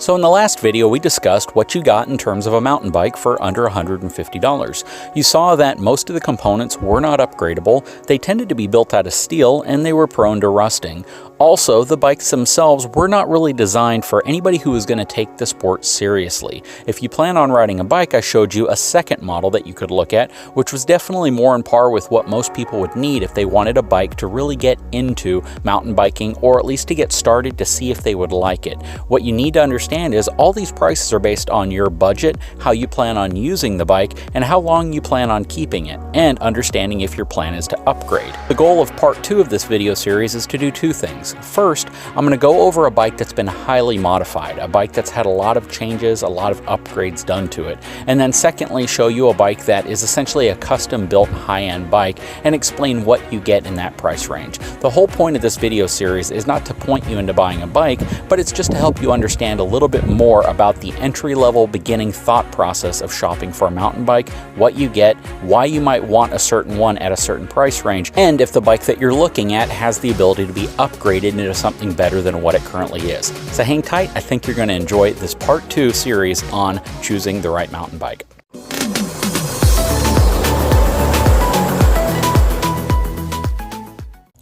So in the last video, we discussed what you got in terms of a mountain bike for under $150. You saw that most of the components were not upgradable, they tended to be built out of steel, and they were prone to rusting. Also, the bikes themselves were not really designed for anybody who is going to take the sport seriously. If you plan on riding a bike, I showed you a second model that you could look at, which was definitely more on par with what most people would need if they wanted a bike to really get into mountain biking, or at least to get started to see if they would like it. What you need to understand is all these prices are based on your budget, how you plan on using the bike, and how long you plan on keeping it, and understanding if your plan is to upgrade. The goal of part 2 of this video series is to do two things. First, I'm going to go over a bike that's been highly modified, a bike that's had a lot of changes, a lot of upgrades done to it. And then secondly, show you a bike that is essentially a custom-built high-end bike and explain what you get in that price range. The whole point of this video series is not to point you into buying a bike, but it's just to help you understand a little bit more about the entry-level beginning thought process of shopping for a mountain bike, what you get, why you might want a certain one at a certain price range, and if the bike that you're looking at has the ability to be upgraded into something better than what it currently is. So hang tight, I think you're going to enjoy this part 2 series on choosing the right mountain bike.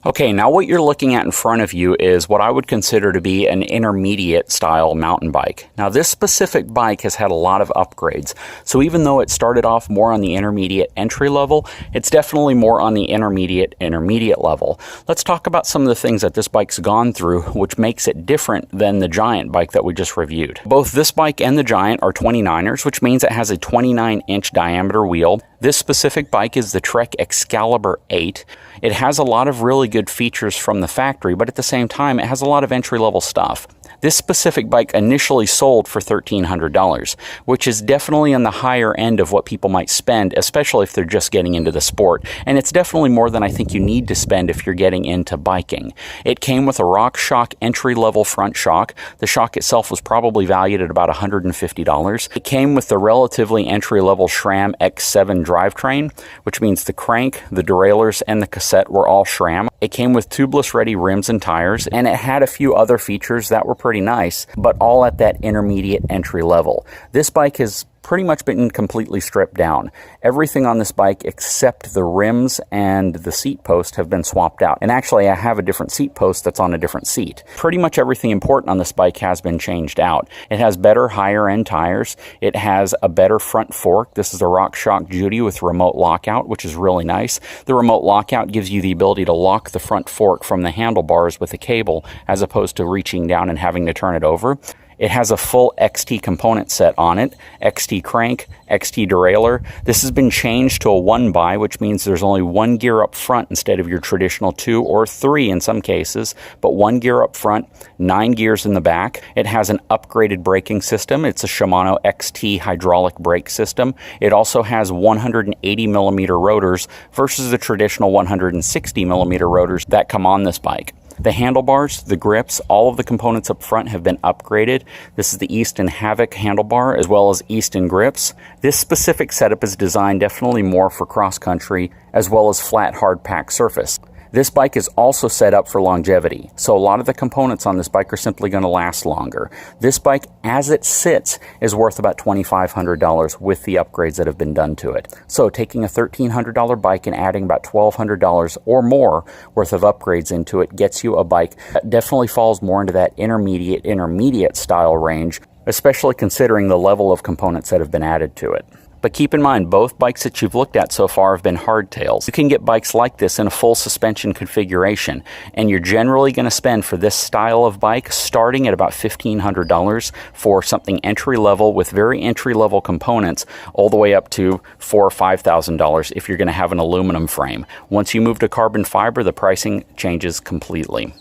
Okay, now what you're looking at in front of you is what I would consider to be an intermediate style mountain bike. Now this specific bike has had a lot of upgrades, so even though it started off more on the intermediate entry level, it's definitely more on the intermediate level. Let's talk about some of the things that this bike's gone through, which makes it different than the Giant bike that we just reviewed. Both this bike and the Giant are 29ers, which means it has a 29-inch diameter wheel. This specific bike is the Trek Excalibur 8. It has a lot of really good features from the factory, but at the same time, it has a lot of entry-level stuff. This specific bike initially sold for $1,300, which is definitely on the higher end of what people might spend, especially if they're just getting into the sport. And it's definitely more than I think you need to spend if you're getting into biking. It came with a RockShox entry-level front shock. The shock itself was probably valued at about $150. It came with the relatively entry-level SRAM X7 drivetrain, which means the crank, the derailleurs, and the cassette were all SRAM. It came with tubeless-ready rims and tires, and it had a few other features that were pretty nice, but all at that intermediate entry level. This bike has pretty much been completely stripped down. Everything on this bike except the rims and the seat post have been swapped out. And actually I have a different seat post that's on a different seat. Pretty much everything important on this bike has been changed out. It has better higher end tires. It has a better front fork. This is a RockShox Judy with remote lockout, which is really nice. The remote lockout gives you the ability to lock the front fork from the handlebars with a cable as opposed to reaching down and having to turn it over. It has a full XT component set on it, XT crank, XT derailleur. This has been changed to a 1-by, which means there's only 1 gear up front instead of your traditional 2 or 3 in some cases, but 1 gear up front, 9 gears in the back. It has an upgraded braking system. It's a Shimano XT hydraulic brake system. It also has 180mm rotors versus the traditional 160mm rotors that come on this bike. The handlebars, the grips, all of the components up front have been upgraded. This is the Easton Havoc handlebar as well as Easton grips. This specific setup is designed definitely more for cross-country as well as flat hard pack surface. This bike is also set up for longevity, so a lot of the components on this bike are simply going to last longer. This bike, as it sits, is worth about $2,500 with the upgrades that have been done to it. So taking a $1,300 bike and adding about $1,200 or more worth of upgrades into it gets you a bike that definitely falls more into that intermediate style range, especially considering the level of components that have been added to it. But keep in mind, both bikes that you've looked at so far have been hardtails. You can get bikes like this in a full suspension configuration, and you're generally going to spend for this style of bike starting at about $1,500 for something entry-level with very entry-level components, all the way up to $4,000 or $5,000 if you're going to have an aluminum frame. Once you move to carbon fiber, the pricing changes completely.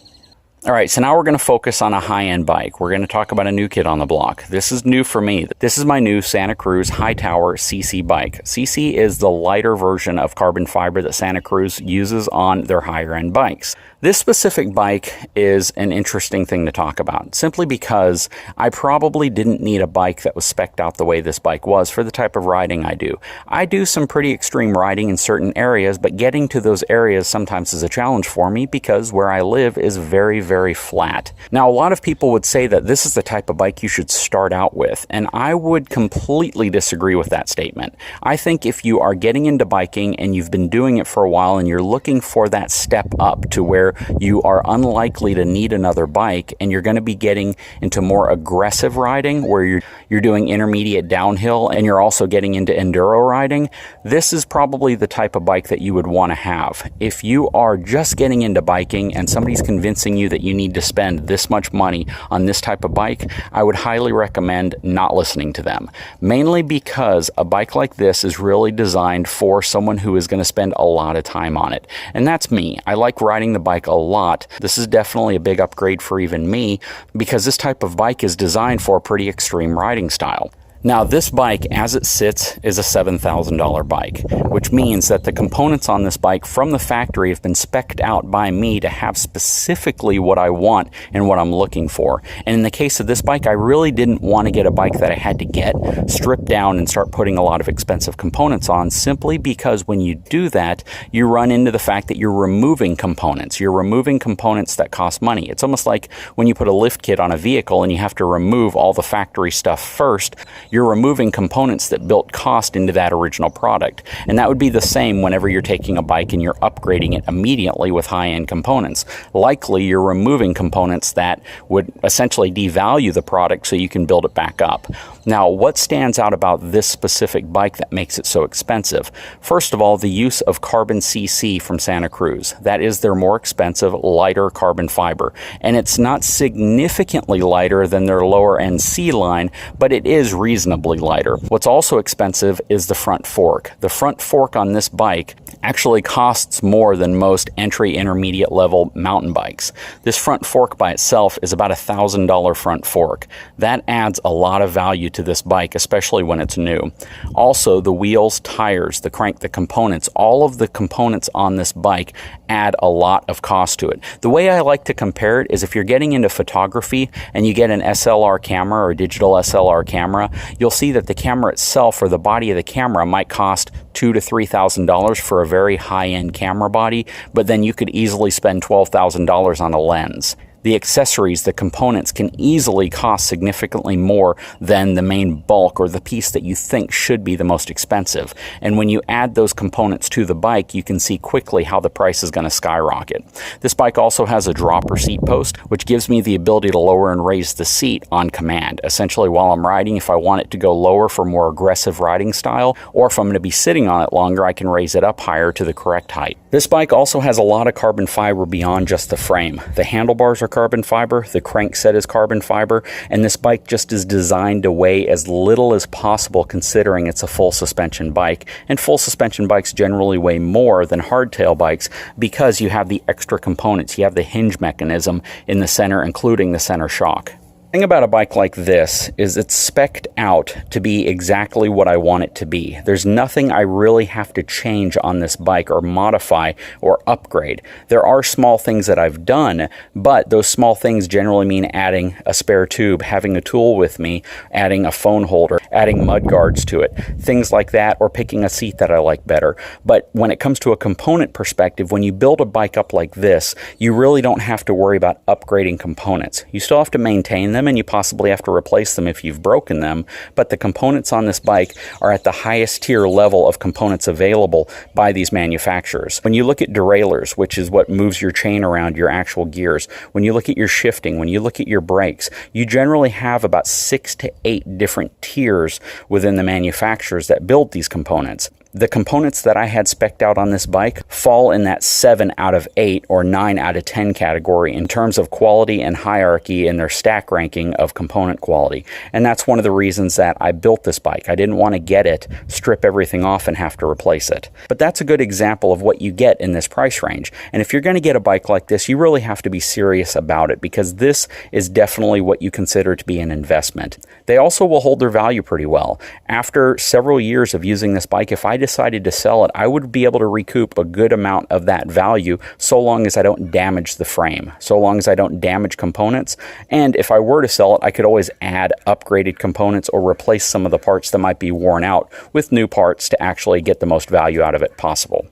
All right, so now we're going to focus on a high-end bike. We're going to talk about a new kid on the block. This is new for me. This is my new Santa Cruz High Tower CC bike. CC is the lighter version of carbon fiber that Santa Cruz uses on their higher-end bikes. This specific bike is an interesting thing to talk about, simply because I probably didn't need a bike that was spec'd out the way this bike was for the type of riding I do. I do some pretty extreme riding in certain areas, but getting to those areas sometimes is a challenge for me because where I live is very, very flat. Now, a lot of people would say that this is the type of bike you should start out with, and I would completely disagree with that statement. I think if you are getting into biking and you've been doing it for a while and you're looking for that step up to where you are unlikely to need another bike and you're going to be getting into more aggressive riding where you're doing intermediate downhill and you're also getting into enduro riding, this is probably the type of bike that you would want to have. If you are just getting into biking and somebody's convincing you that you need to spend this much money on this type of bike, I would highly recommend not listening to them. Mainly because a bike like this is really designed for someone who is going to spend a lot of time on it. And that's me. I like riding the bike a lot. This is definitely a big upgrade for even me because this type of bike is designed for a pretty extreme riding style. Now, this bike, as it sits, is a $7,000 bike, which means that the components on this bike from the factory have been spec'd out by me to have specifically what I want and what I'm looking for. And in the case of this bike, I really didn't want to get a bike that I had to get stripped down and start putting a lot of expensive components on, simply because when you do that, you run into the fact that you're removing components. You're removing components that cost money. It's almost like when you put a lift kit on a vehicle and you have to remove all the factory stuff first. You're removing components that built cost into that original product. And that would be the same whenever you're taking a bike and you're upgrading it immediately with high-end components. Likely, you're removing components that would essentially devalue the product so you can build it back up. Now, what stands out about this specific bike that makes it so expensive? First of all, the use of carbon CC from Santa Cruz. That is their more expensive, lighter carbon fiber. And it's not significantly lighter than their lower-end C line, but it is reasonably lighter. What's also expensive is the front fork. The front fork on this bike actually costs more than most entry intermediate level mountain bikes. This front fork by itself is about $1,000 front fork. That adds a lot of value to this bike, especially when it's new. Also, the wheels, tires, the crank, the components, all of the components on this bike add a lot of cost to it. The way I like to compare it is if you're getting into photography and you get an SLR camera or digital SLR camera, you'll see that the camera itself or the body of the camera might cost $2,000 to $3,000 for a very high-end camera body, but then you could easily spend $12,000 on a lens. The accessories, the components can easily cost significantly more than the main bulk or the piece that you think should be the most expensive. And when you add those components to the bike, you can see quickly how the price is going to skyrocket. This bike also has a dropper seat post, which gives me the ability to lower and raise the seat on command. Essentially, while I'm riding, if I want it to go lower for more aggressive riding style, or if I'm going to be sitting on it longer, I can raise it up higher to the correct height. This bike also has a lot of carbon fiber beyond just the frame. The handlebars are carbon fiber, the crankset is carbon fiber, and this bike just is designed to weigh as little as possible considering it's a full suspension bike. And full suspension bikes generally weigh more than hardtail bikes because you have the extra components. You have the hinge mechanism in the center, including the center shock. The thing about a bike like this is it's spec'd out to be exactly what I want it to be. There's nothing I really have to change on this bike or modify or upgrade. There are small things that I've done, but those small things generally mean adding a spare tube, having a tool with me, adding a phone holder, adding mud guards to it, things like that, or picking a seat that I like better. But when it comes to a component perspective, when you build a bike up like this, you really don't have to worry about upgrading components. You still have to maintain them, and you possibly have to replace them if you've broken them, but the components on this bike are at the highest tier level of components available by these manufacturers. When you look at derailleurs, which is what moves your chain around your actual gears, when you look at your shifting, when you look at your brakes, you generally have about 6 to 8 different tiers within the manufacturers that build these components. The components that I had spec'd out on this bike fall in that 7 out of 8 or 9 out of 10 category in terms of quality and hierarchy in their stack ranking of component quality. And that's one of the reasons that I built this bike. I didn't want to get it, strip everything off, and have to replace it. But that's a good example of what you get in this price range. And if you're going to get a bike like this, you really have to be serious about it because this is definitely what you consider to be an investment. They also will hold their value pretty well. After several years of using this bike, if I decided to sell it, I would be able to recoup a good amount of that value so long as I don't damage the frame, so long as I don't damage components. And if I were to sell it, I could always add upgraded components or replace some of the parts that might be worn out with new parts to actually get the most value out of it possible.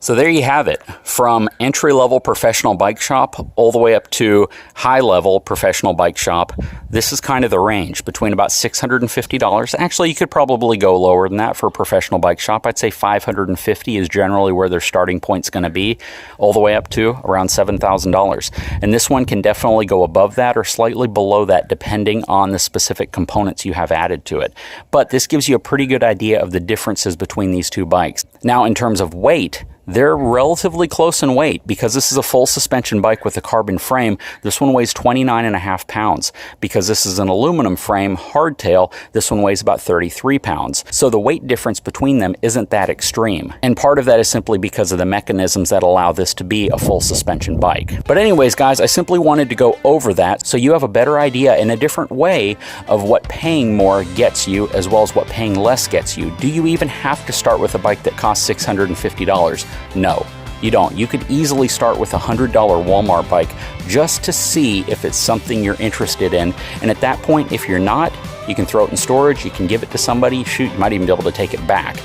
So there you have it, from entry-level professional bike shop all the way up to high-level professional bike shop. This is kind of the range, between about $650. Actually, you could probably go lower than that for a professional bike shop. I'd say $550 is generally where their starting point's going to be, all the way up to around $7,000. And this one can definitely go above that or slightly below that, depending on the specific components you have added to it. But this gives you a pretty good idea of the differences between these two bikes. Now, in terms of weight, they're relatively close in weight. Because this is a full suspension bike with a carbon frame, this one weighs 29.5 pounds. Because this is an aluminum frame hardtail, this one weighs about 33 pounds. So the weight difference between them isn't that extreme. And part of that is simply because of the mechanisms that allow this to be a full suspension bike. But anyways, guys, I simply wanted to go over that so you have a better idea in a different way of what paying more gets you as well as what paying less gets you. Do you even have to start with a bike that costs $650? No, you don't. You could easily start with a $100 Walmart bike just to see if it's something you're interested in. And at that point, if you're not, you can throw it in storage, you can give it to somebody, shoot, you might even be able to take it back.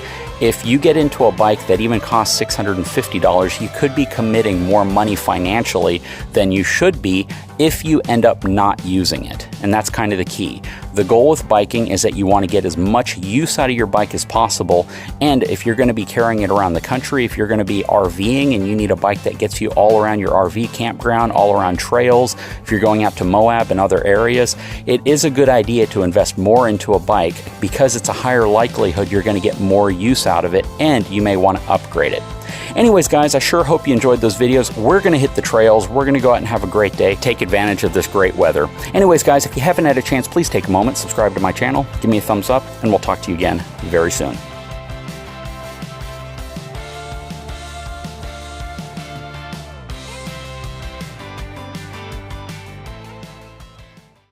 If you get into a bike that even costs $650, you could be committing more money financially than you should be if you end up not using it. And that's kind of the key. The goal with biking is that you want to get as much use out of your bike as possible. And if you're going to be carrying it around the country, if you're going to be RVing and you need a bike that gets you all around your RV campground, all around trails, if you're going out to Moab and other areas, it is a good idea to invest more into a bike because it's a higher likelihood you're going to get more use out of it, and you may want to upgrade it. Anyways, guys, I sure hope you enjoyed those videos. We're going to hit the trails. We're going to go out and have a great day, take advantage of this great weather. Anyways, guys, if you haven't had a chance, please take a moment, subscribe to my channel, give me a thumbs up, and we'll talk to you again very soon.